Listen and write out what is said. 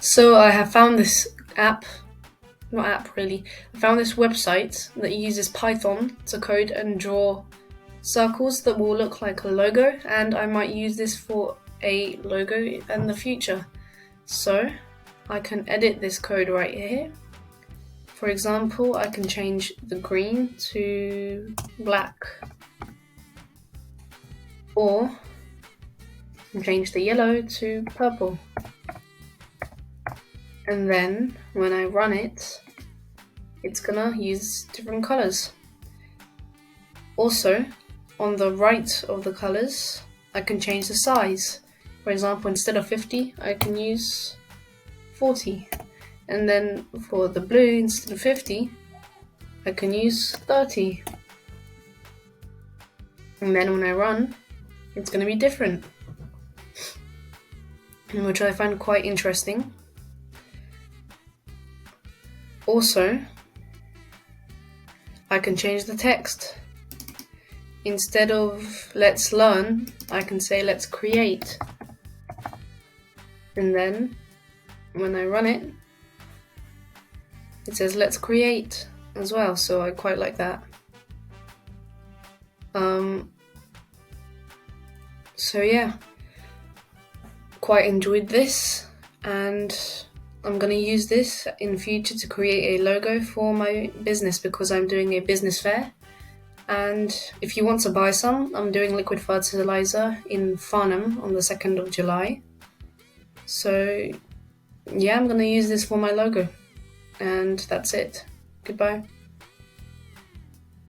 So I have found this app, not app really, I found this website that uses Python to code and draw circles that will look like a logo, and I might use this for a logo in the future. So I can edit this code right here. For example, I can change the green to black, or I can change the yellow to purple. And then when I run it, it's gonna use different colors. Also, on the right of the colors, I can change the size. For example, instead of 50, I can use 40. And then for the blue, instead of 50, I can use 30. And then when I run, it's gonna be different, which I find quite interesting. Also, I can change the text. Instead of let's learn, I can say let's create. And then when I run it, it says let's create as well, so I quite like that. So yeah, quite enjoyed this, and I'm gonna use this in future to create a logo for my business because I'm doing a business fair. And if you want to buy some, I'm doing liquid fertilizer in Farnham on the 2nd of July. So yeah, I'm gonna use this for my logo. And that's it. Goodbye.